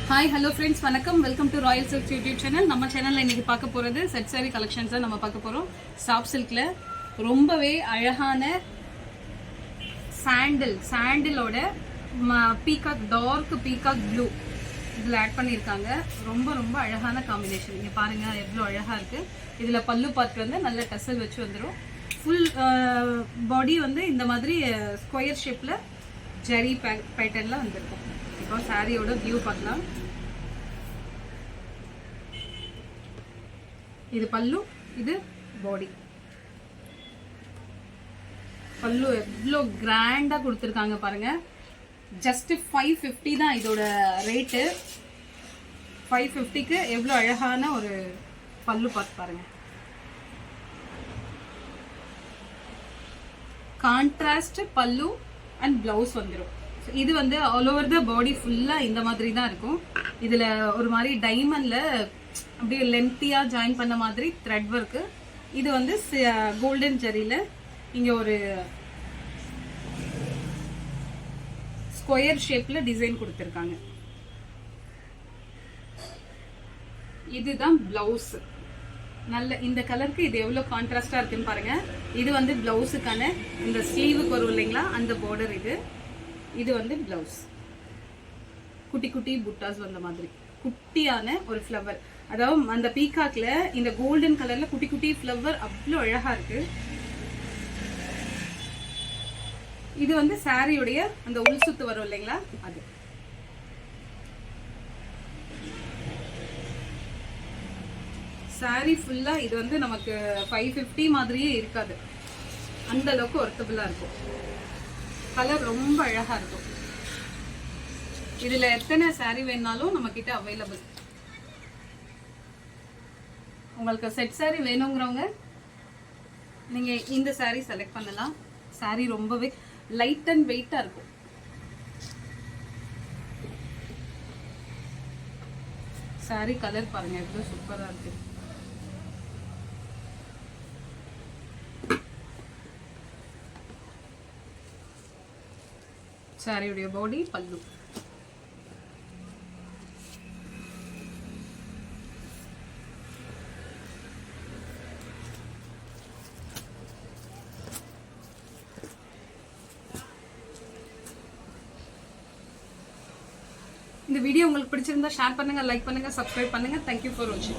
Hi hello friends, வணக்கம். Welcome to Royal silks YouTube channel. நம்ம சேனலில் இன்றைக்கி பார்க்க போகிறது செட் சாரி கலெக்ஷன்ஸ் தான் நம்ம பார்க்க போகிறோம். சாஃப்ட் சில்கில் ரொம்பவே அழகான சாண்டிலோட பீகாக், டார்க் பீகாக் ப்ளூ இதில் ஆட் பண்ணியிருக்காங்க. ரொம்ப ரொம்ப அழகான காம்பினேஷன். இங்கே பாருங்கள் எவ்வளோ அழகாக இருக்குது. இதில் பல்லு பார்ட் வந்து நல்ல டசல் வச்சு வந்துடும். ஃபுல் பாடி வந்து இந்த மாதிரி ஸ்கொயர் ஷேப்பில் ஜரி பேட்டர்னில் வந்திருக்கும். இப்போ சாரியோட வியூ பார்க்கலாம். இது பல்லு, இது பாடி. பல்லு எவ்வளோ கிராண்டா கொடுத்துருக்காங்க பாருங்க. ஜஸ்ட் 550 தான் இதோட ரேட்டு. 550க்கு எவ்வளோ அழகான ஒரு பல்லு பார்த்து பாருங்க. கான்ட்ராஸ்ட் பல்லு அண்ட் பிளவுஸ் வந்துடும். இது வந்து ஆல் ஓவர் த பாடி ஃபுல்லா இந்த மாதிரி தான் இருக்கும். இதுல ஒரு மாதிரி டைமண்ட்ல அப்படியே லென்த்தியா ஜாயின் பண்ண மாதிரி த்ரெட் ஒர்க்கு. இது வந்து கோல்டன் ஜரியில இங்க ஒரு ஸ்கொயர் ஷேப்ல டிசைன் கொடுத்துருக்காங்க. இதுதான் பிளவுஸ். நல்ல இந்த கலருக்கு இது எவ்வளவு கான்ட்ராஸ்டா இருக்குன்னு பாருங்க. இது வந்து பிளவுஸுக்கான இந்த ஸ்லீவுக்கு வரும் இல்லைங்களா, அந்த பார்டர். இது வந்து பிளவுஸ். குட்டி குட்டி புட்டாஸ் வந்த மாதிரி குட்டியான ஒரு ஃப்ளவர். அதாவது அந்த பீகாக்ல இந்த கோல்டன் கலர்ல குட்டி குட்டி ஃப்ளவர் அவ்வளோ அழகா இருக்கு. இது வந்து சாரியுடைய அந்த உள் சுத்து வரும் இல்லைங்களா, அது. சாரி ஃபுல்லா இது வந்து நமக்கு 550 மாதிரியே இருக்காது. அந்த அளவுக்கு ஒர்த்தபிளா இருக்கும். கலர் ரொம்ப அழகா இருக்கும். இதுல எத்தனை சாரி வேணாலும் நம்ம கிட்ட அவைலபிள். உங்களுக்கு செட் சாரி வேணுங்கிறவங்க நீங்க இந்த சாரி செலக்ட் பண்ணலாம். சாரி ரொம்பவே லைட் அண்ட் வெயிட்டா இருக்கும். சாரி கலர் பாருங்க எவ்வளவு சூப்பரா இருக்கு. சாரியுடைய பாடி, பல்லு. இந்த வீடியோ உங்களுக்கு பிடிச்சிருந்தா ஷேர் பண்ணுங்க, லைக் பண்ணுங்க, சப்ஸ்கிரைப் பண்ணுங்க. தேங்க்யூ ஃபார் வாட்சிங்.